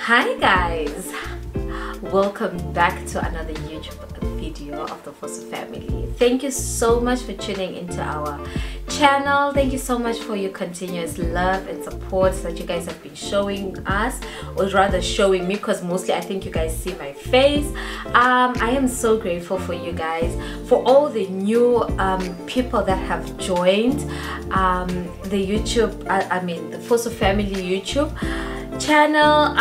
Hi guys, welcome back to another YouTube video of the Fosu family. Thank you so much for tuning into our channel. Thank you so much for your continuous love and support that you guys have been showing us, or rather showing me, because mostly I think you guys see my face. I am so grateful for you guys, for all the new people that have joined the YouTube, the Fosu family YouTube channel.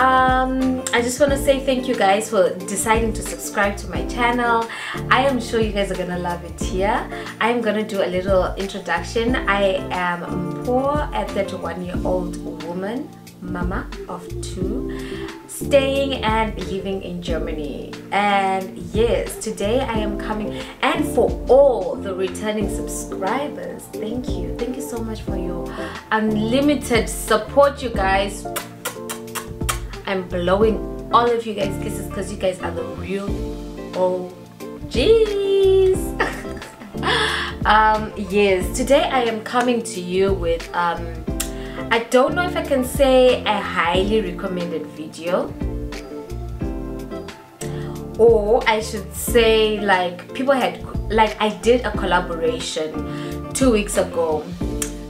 I just want to say thank you guys for deciding to subscribe to my channel. I am sure you guys are gonna love it here. I'm gonna do a little introduction. I am Mpho, a 31-year-old woman, mama of 2, staying and living in Germany. And yes, today I am coming, and for all the returning subscribers, thank you so much for your unlimited support, you guys. I'm blowing all of you guys kisses because you guys are the real OGs. Yes, today I am coming to you with I don't know if I can say a highly recommended video, or I should say like people had, like I did a collaboration 2 weeks ago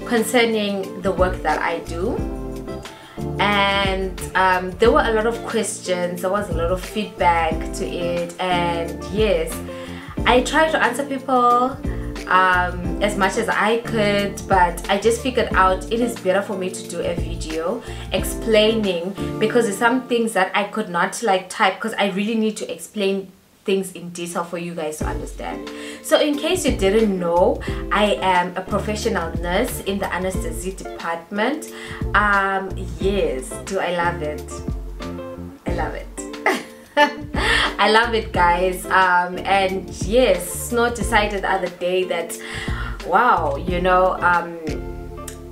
concerning the work that I do. And there were a lot of questions, there was a lot of feedback to it, and yes, I tried to answer people as much as I could, but I just figured out it is better for me to do a video explaining, because there's some things that I could not like type, because I really need to explain things in detail for you guys to understand. So in case you didn't know, I am a professional nurse in the anesthesia department. Yes, do I love it? I love it. I love it, guys. And yes, Snow decided the other day that, wow, you know,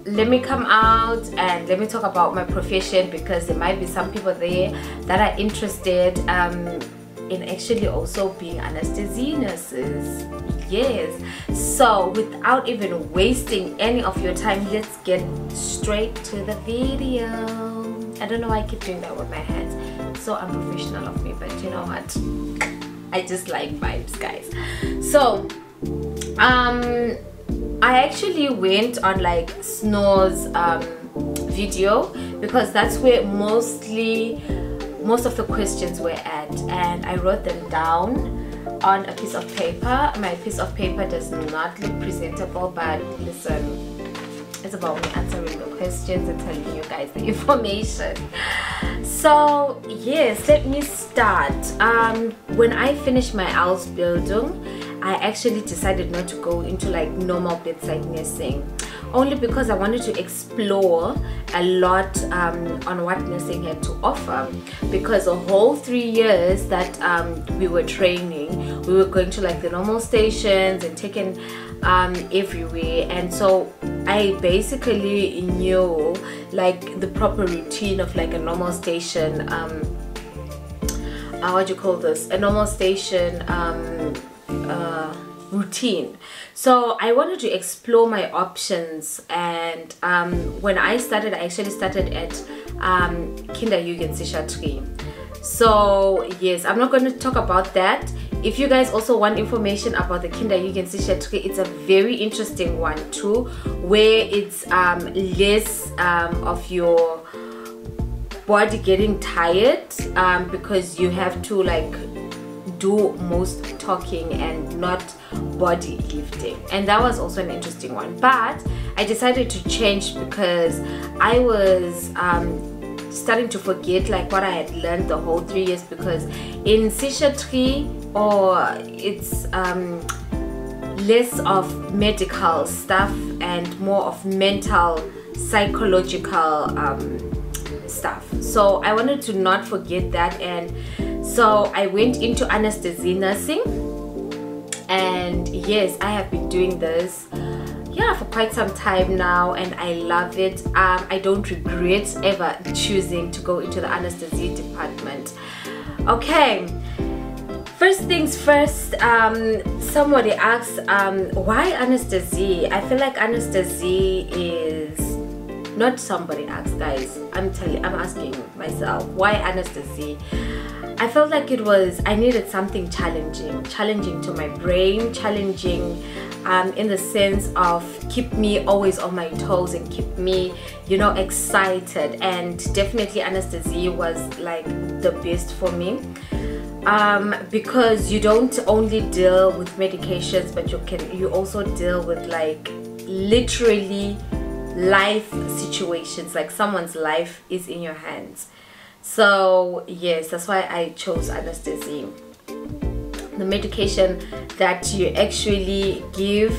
let me come out and let me talk about my profession, because there might be some people there that are interested in actually also being anesthesia nurses. Yes, so without even wasting any of your time, let's get straight to the video. I don't know why I keep doing that with my hands. It's so unprofessional of me, but you know what, I just like vibes, guys. So I actually went on like Snow's video, because that's where most of the questions were at, and I wrote them down on a piece of paper. My piece of paper does not look presentable, but listen, it's about me answering the questions and telling you guys the information. So yes, let me start. When I finished my Ausbildung, I actually decided not to go into like normal bedside nursing, only because I wanted to explore a lot on what nursing had to offer, because the whole 3 years that we were training, we were going to like the normal stations and taken everywhere, and so I basically knew like the proper routine of like a normal station, what do you call this, a normal station routine. So I wanted to explore my options, and when I started, I actually started at Kinderjugendpsychiatrie. So yes, I'm not going to talk about that. If you guys also want information about the Kinderjugendpsychiatrie, it's a very interesting one too, where it's less of your body getting tired, because you have to like do most talking and not body lifting, and that was also an interesting one. But I decided to change because I was starting to forget like what I had learned the whole 3 years, because in psychiatry, or it's less of medical stuff and more of mental psychological stuff. So I wanted to not forget that, and so I went into anesthesia nursing. And yes, I have been doing this for quite some time now, and I love it. I don't regret ever choosing to go into the anesthesia department. Okay, first things first, somebody asked why anesthesia. I feel like anesthesia is not somebody else, guys. I'm asking myself, why anesthesia? I felt like I needed something challenging to my brain, challenging in the sense of keep me always on my toes and keep me, you know, excited. And definitely anesthesia was like the best for me, because you don't only deal with medications, but you also deal with like literally life situations, like someone's life is in your hands. So yes, that's why I chose anesthesia. The medication that you actually give,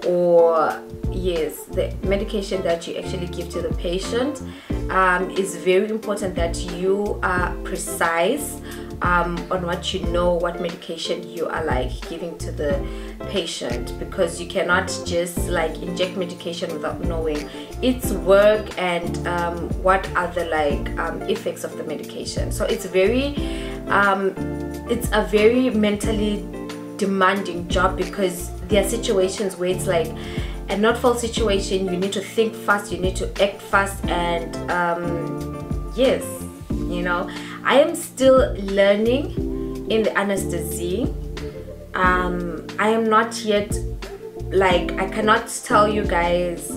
or yes, the medication that you actually give to the patient, is very important that you are precise on what you know, what medication you are like giving to the patient, because you cannot just like inject medication without knowing its work and what are the like effects of the medication. So it's a very mentally demanding job, because there are situations where it's like a not fall situation. You need to think fast, you need to act fast, and yes, you know, I am still learning in the anesthesia. I am not yet, like, I cannot tell you guys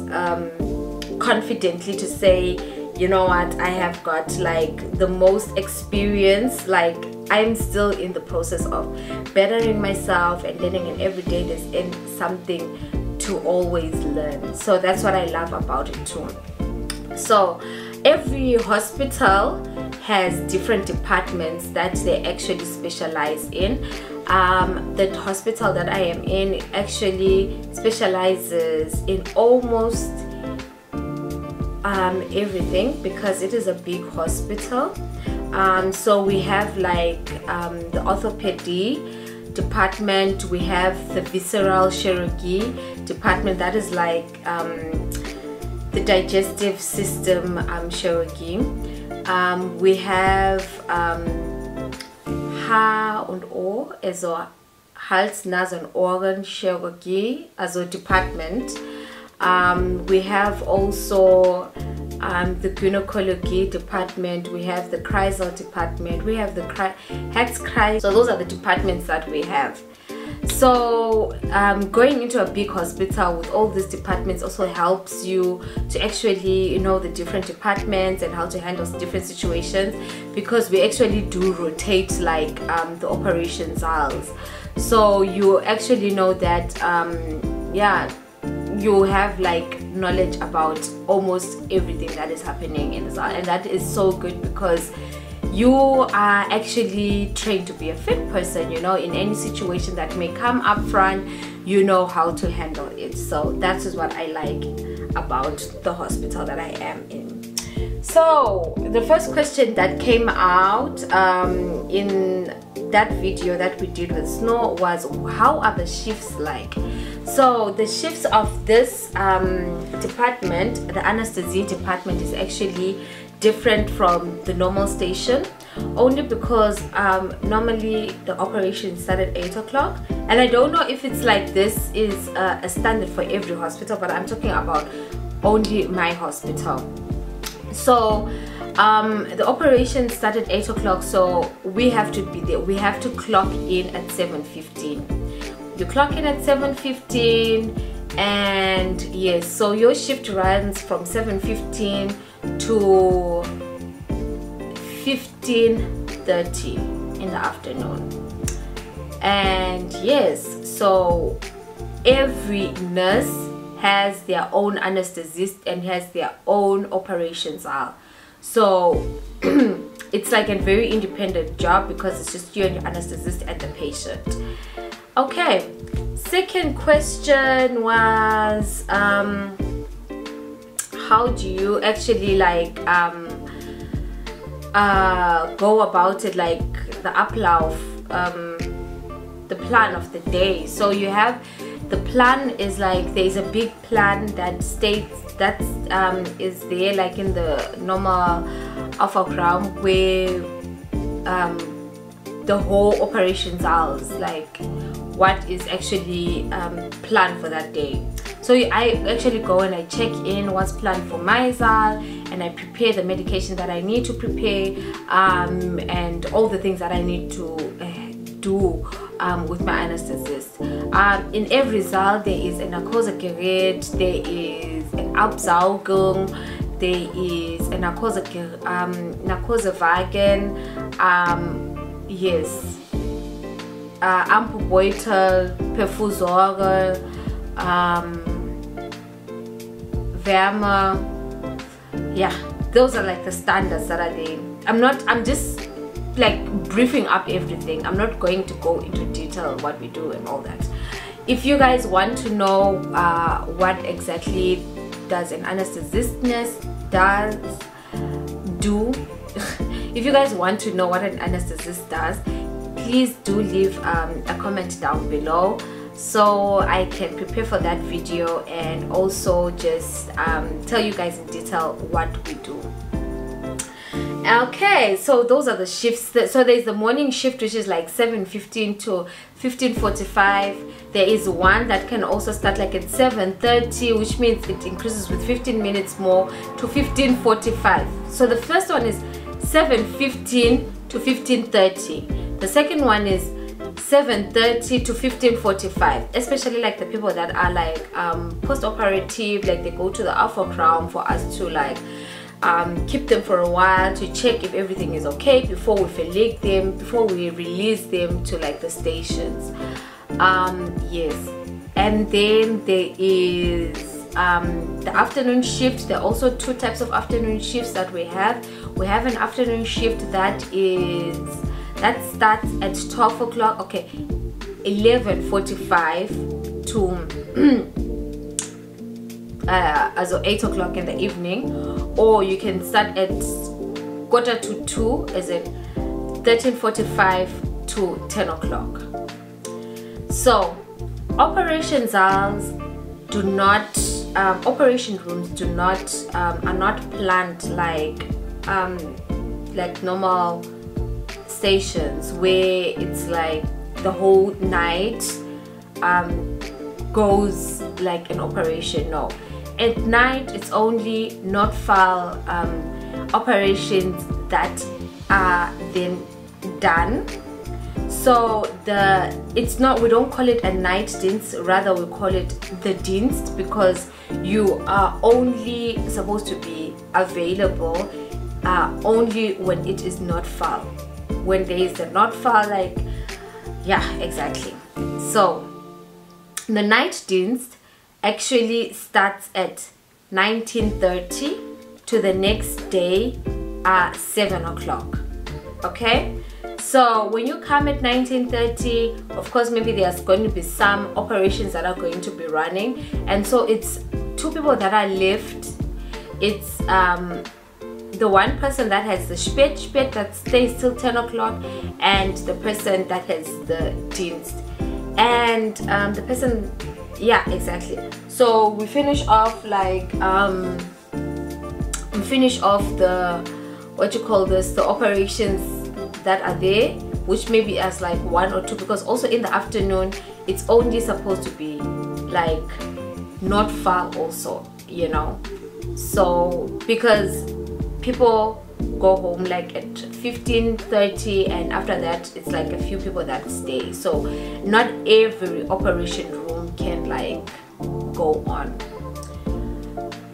confidently to say, you know what, I have got like the most experience. Like, I'm still in the process of bettering myself and learning, and every day there's something to always learn. So that's what I love about it too. So every hospital has different departments that they actually specialize in. The hospital that I am in actually specializes in almost everything, because it is a big hospital. So we have like the orthopedy department, we have the visceral chirurgy department, that is like the digestive system chirurgy. We have Haar- und Ohr, also Hals, Nase und Ohren Chirurgie, also department. We have also the gynecology department, we have the Kreisel department, we have the Herzkreis. So those are the departments that we have. So going into a big hospital with all these departments also helps you to actually, you know, the different departments and how to handle different situations, because we actually do rotate like the operation cells. So you actually know that yeah, you have like knowledge about almost everything that is happening in the cell, and that is so good, because you are actually trained to be a fit person, you know, in any situation that may come up front, you know how to handle it. So that is what I like about the hospital that I am in. So the first question that came out in that video that we did with Snow was, how are the shifts like? So the shifts of this department, the anesthesia department, is actually different from the normal station, only because normally the operation started at 8 o'clock, and I don't know if it's like this is a standard for every hospital, but I'm talking about only my hospital. So the operation started at 8 o'clock, so we have to be there, we have to clock in at 7:15. You clock in at 7:15, and yes, so your shift runs from 7:15 to 15:30 in the afternoon. And yes, so every nurse has their own anesthetist and has their own operation cell. So it's like a very independent job, because it's just you and your anesthetist and the patient. Okay, second question was how do you actually like go about it, like the Ablauf, the plan of the day. So you have the plan is like, there's a big plan that states that is there like in the normal Aufwachraum, where the whole operations hours, like what is actually planned for that day. So I actually go and I check in what's planned for Maisal, and I prepare the medication that I need to prepare, and all the things that I need to do with my anesthetist. In every Saal there is a Narkosegerät, there is an Absaugung, there is a Narkosewagen, yes, Ampelbeutel, Perfusore, Wärme. Yeah, those are like the standards that are there. I'm just like briefing up everything. I'm not going to go into detail what we do and all that. If you guys want to know what exactly does an anesthetist do, if you guys want to know what an anesthetist does, please do leave a comment down below so I can prepare for that video and also just tell you guys in detail what we do. Okay, so those are the shifts. So there's the morning shift, which is like 7:15 to 15:45. There is one that can also start like at 7:30, which means it increases with 15 minutes more to 15:45. So the first one is 7:15 to 15:30. The second one is 7:30 to 15:45, especially like the people that are like post-operative, like they go to the Alpha Crown for us to like keep them for a while to check if everything is okay before we fillet them, before we release them to like the stations. Yes, and then there is the afternoon shift. There are also two types of afternoon shifts that we have. We have an afternoon shift that starts at 12 o'clock, okay, 11:45 to as 8 o'clock in the evening, or you can start at 1:45, as in 13:45 to 10 o'clock. So operation saals do not, operation rooms do not are not planned like normal stations where it's like the whole night goes like an operation. No, at night it's only not-fal operations that are then done. So it's not, we don't call it a night dienst, rather we call it the dienst, because you are only supposed to be available only when it is not-fal. When there is a not-fal, like, yeah, exactly. So the night dienst actually starts at 19:30 to the next day 7 o'clock. Okay, so when you come at 19:30, of course maybe there's going to be some operations that are going to be running, and so it's two people that are left. It's the one person that has the spät that stays till 10 o'clock, and the person that has the dienst, and the person, yeah, exactly. So we finish off like we finish off the, what you call this, the operations that are there, which maybe as like 1 or 2, because also in the afternoon it's only supposed to be like not-fal also, you know. So because people go home like at 15:30, and after that it's like a few people that stay, so not every operation room can like go on.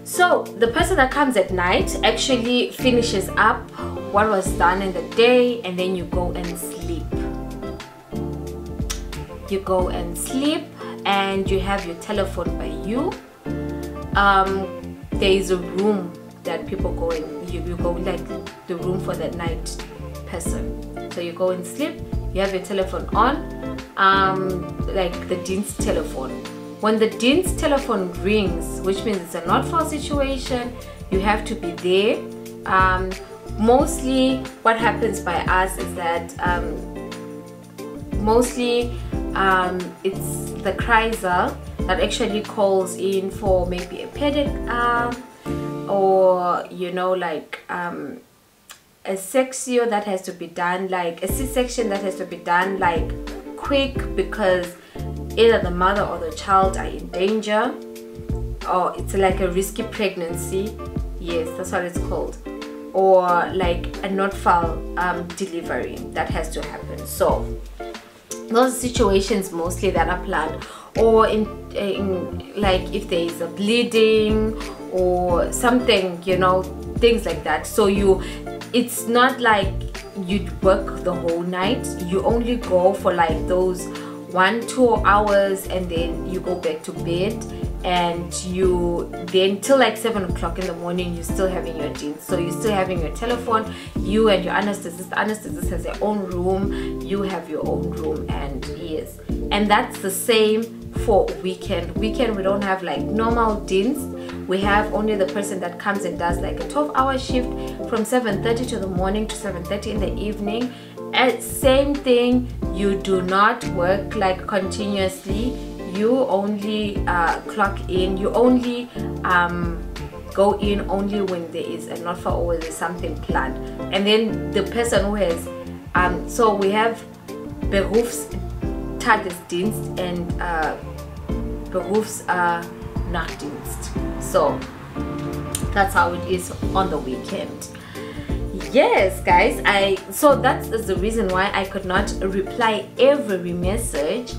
So the person that comes at night actually finishes up what was done in the day, and then you go and sleep. You go and sleep, and you have your telephone by you. There is a room that people go in, you go like the room for the night person. So you go and sleep, you have your telephone on, like the dienst telephone. When the dienst telephone rings, which means it's a not-fal situation, you have to be there. Mostly what happens by us is that mostly it's the Kreisel that actually calls in for maybe a pedic or, you know, like a section that has to be done, like a C-section that has to be done like quick, because either the mother or the child are in danger. or it's like a risky pregnancy. Yes, that's what it's called. Or like a not-file delivery that has to happen. So those situations mostly that are planned, or in like if there is a bleeding or something, you know, things like that. So it's not like you'd work the whole night. You only go for like those 1-2 hours, and then you go back to bed, and you then till like 7 o'clock in the morning you're still having your DINS. So you're still having your telephone, you and your anesthetist. The anesthetist has their own room, you have your own room. And yes, and that's the same for weekend. We don't have like normal DINS. We have only the person that comes and does like a 12-hour shift from 7:30 to the morning to 7:30 in the evening. And same thing, you do not work like continuously. You only clock in, you only go in only when there is a not-for or there's something planned. And then the person who has so we have Berufstagesdienst and Berufsnachtdienst. So that's how it is on the weekend. Yes guys, so that is the reason why I could not reply every message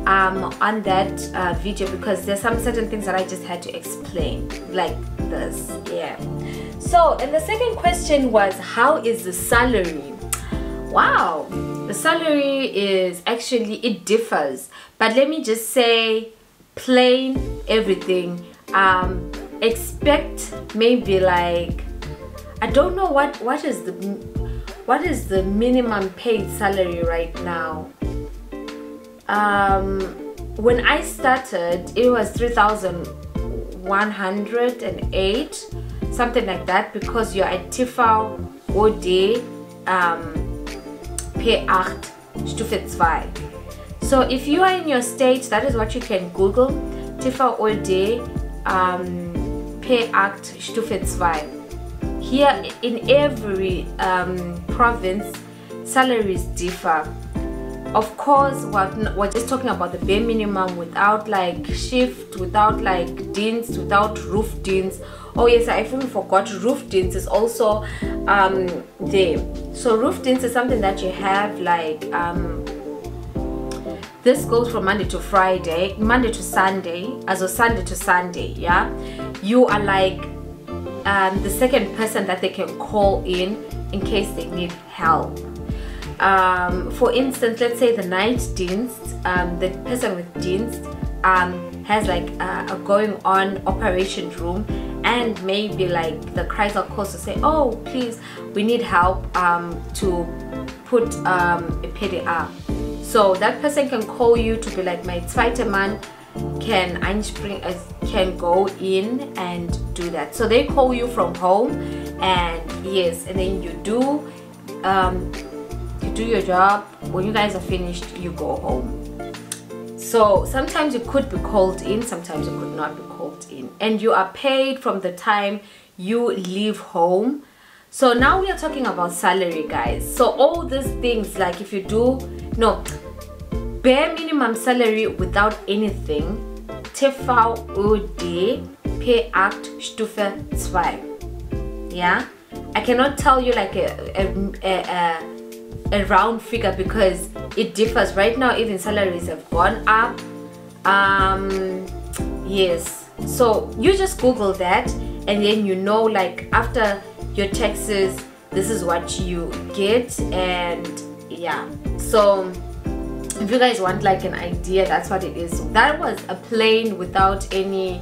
on that video, because there's some certain things that I just had to explain like this. Yeah. So, and the second question was, how is the salary? Wow, the salary is actually, it differs, but let me just say plain everything. Expect maybe like, I don't know what is the minimum paid salary right now. When I started, it was 3,108, something like that, because you're at TV OD P8 Stufe 2. So if you are in your state, that is what you can Google, TV OD P8 Stufe 2. Here in every province, salaries differ. Of course, we're just talking about the bare minimum, without like shift, without like DINS, without roof DINS. Oh yes, I even forgot, roof DINS is also there. So roof DINS is something that you have like this goes from Monday to Friday, Monday to Sunday, also Sunday to Sunday. Yeah, you are like the second person that they can call in case they need help. For instance, let's say the night DINS, the person with DINS has like a going on operation room, and maybe like the Kreisel calls to say, oh please, we need help to put a PDA. So that person can call you to be like, my zweite Mann can go in and do that. So they call you from home, and yes, and then you do your job. When you guys are finished, you go home. So sometimes you could be called in, sometimes you could not be called in, and you are paid from the time you leave home. So now we are talking about salary, guys. So all these things, like if you do bare minimum salary without anything, TV OD P8 Stufe 2. Yeah, I cannot tell you like a round figure, because it differs. Right now even salaries have gone up. Yes, so you just Google that, and then you know, like after your taxes, this is what you get. And yeah, so if you guys want like an idea, that's what it is. That was a plain, without any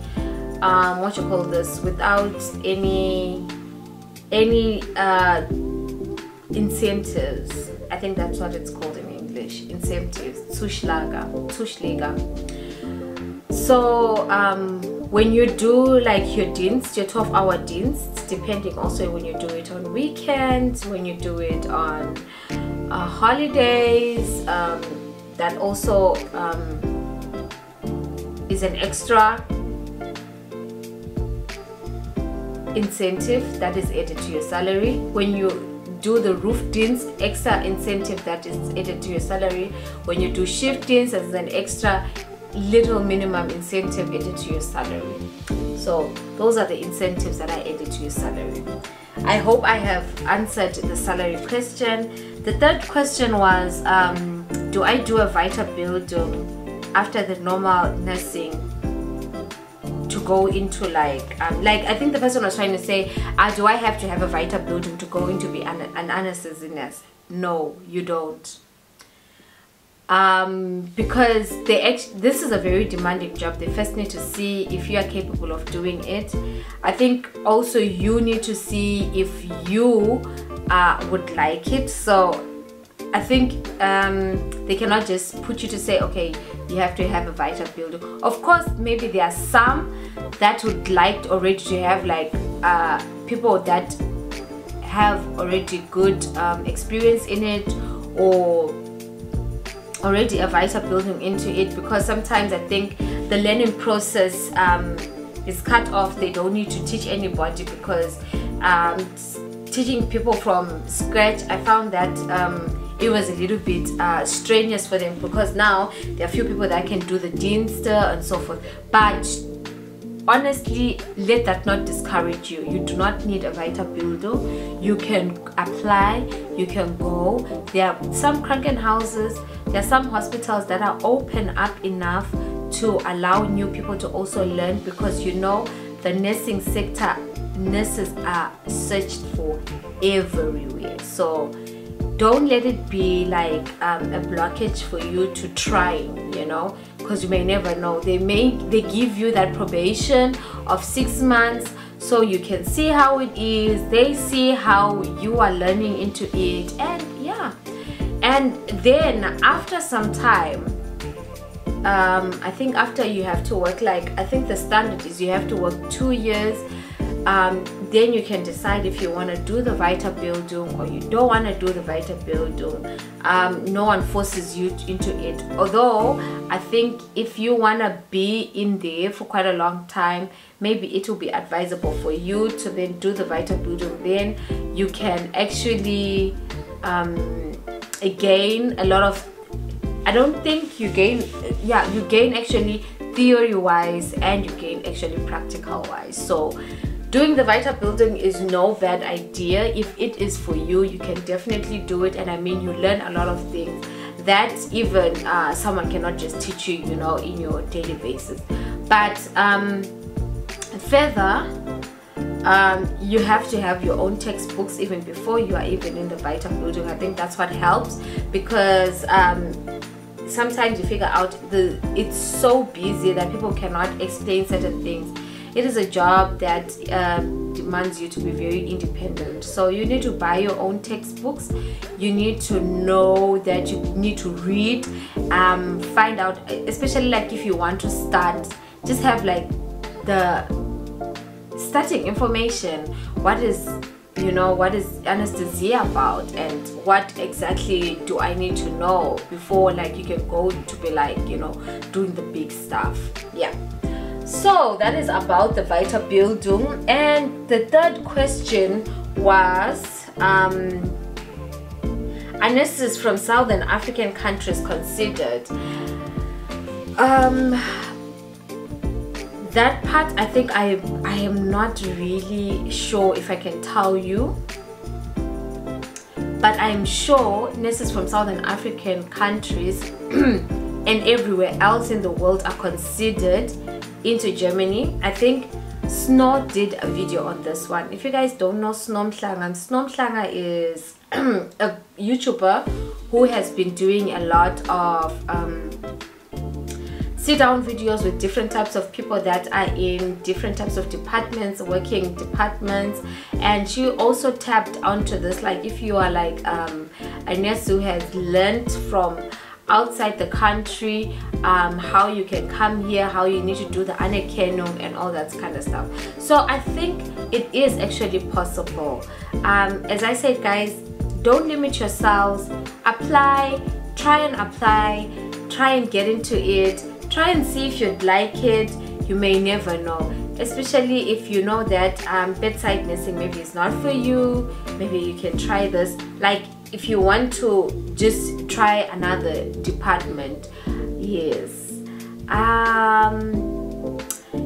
what you call this, without any incentives. I think that's what it's called in English, incentives, Zuschläge. So when you do like your DINS, your 12-hour DINS, depending also when you do it on weekends, when you do it on holidays, that also is an extra incentive that is added to your salary. When you do the roof DINS, extra incentive that is added to your salary. When you do shift DINS, there's an extra little minimum incentive added to your salary. So those are the incentives that I added to your salary. I hope I have answered the salary question. The third question was, do I do a Weiterbildung after the normal nursing to go into like I think the person was trying to say, do I have to have a Weiterbildung to go into be an anesthetist? No, you don't. Because this is a very demanding job. They first need to see if you are capable of doing it. I think also you need to see if you would like it. So I think they cannot just put you to say, okay, you have to have a Weiterbildung. Of course, maybe there are some that would like already to have like people that have already good experience in it, or already a Weiterbildung into it, because sometimes I think the learning process is cut off. They don't need to teach anybody, because teaching people from scratch, I found that it was a little bit strenuous for them, because now there are few people that can do the Dienste and so forth. But honestly, let that not discourage you. You do not need a Weiterbildung. You can apply, you can go. There are some Krankenhauses, there are some hospitals that are open up enough to allow new people to also learn, because you know the nursing sector, nurses are searched for everywhere. So don't let it be like a blockage for you to try, you know, because you may never know. They give you that probation of 6 months so you can see how it is. They see how you are learning into it, and yeah. And then after some time, I think after you have to work, like I think the standard is you have to work 2 years. Then you can decide if you want to do the Weiterbildung or you don't want to do the Weiterbildung. No one forces you into it. Although I think if you want to be in there for quite a long time, maybe it will be advisable for you to then do the Weiterbildung. Then you can actually gain a lot of, I don't think you gain, yeah, you gain actually theory wise and you gain actually practical wise. So doing the Weiterbildung is no bad idea. If it is for you, you can definitely do it. And I mean, you learn a lot of things that even someone cannot just teach you, you know, in your daily basis. But further, you have to have your own textbooks even before you are even in the Weiterbildung. I think that's what helps, because sometimes you figure out it's so busy that people cannot explain certain things. It is a job that demands you to be very independent. So you need to buy your own textbooks. You need to know that you need to read, find out, especially like if you want to start, just have like the starting information. What is, you know, what is anesthesia about, and what exactly do I need to know before like you can go to be like, you know, doing the big stuff. Yeah. So that is about the Weiterbildung. And the third question was, anesthetists from Southern African countries considered. That part, I think I am not really sure if I can tell you, but I'm sure nurses from Southern African countries and everywhere else in the world are considered into Germany. I think Snow did a video on this one. If you guys don't know Snow Mhlanga is a YouTuber who has been doing a lot of sit-down videos with different types of people that are in different types of departments, working departments. And she also tapped onto this, like if you are like a nurse who has learned from outside the country, how you can come here, how you need to do the Anerkennung and all that kind of stuff. So I think it is actually possible. As I said, guys, don't limit yourselves. Apply, try and apply, try and get into it. Try and see if you'd like it. You may never know, especially if you know that bedside nursing maybe is not for you. Maybe you can try this. Like if you want to just try another department, yes.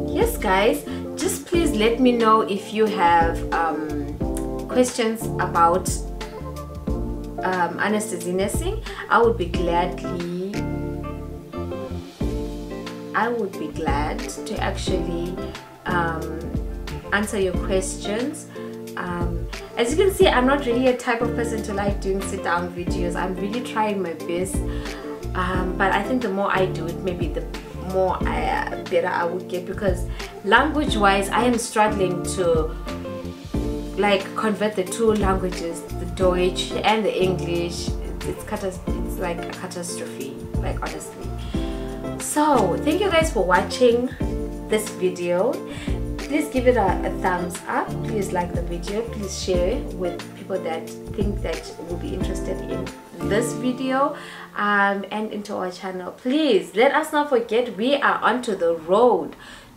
Yes guys, just please let me know if you have questions about anesthesia nursing. I would be glad to actually answer your questions. As you can see, I'm not really a type of person to like doing sit-down videos. I'm really trying my best, but I think the more I do it, maybe the more better I would get, because language wise I am struggling to like convert the two languages, the Deutsch and the English. It's like a catastrophe, like honestly. So thank you guys for watching this video. Please give it a thumbs up, please like the video, please share with people that think that will be interested in this video, and into our channel. Please let us not forget, we are onto the road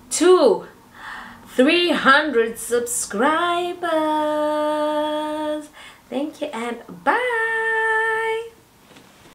to 300 subscribers. Thank you and bye.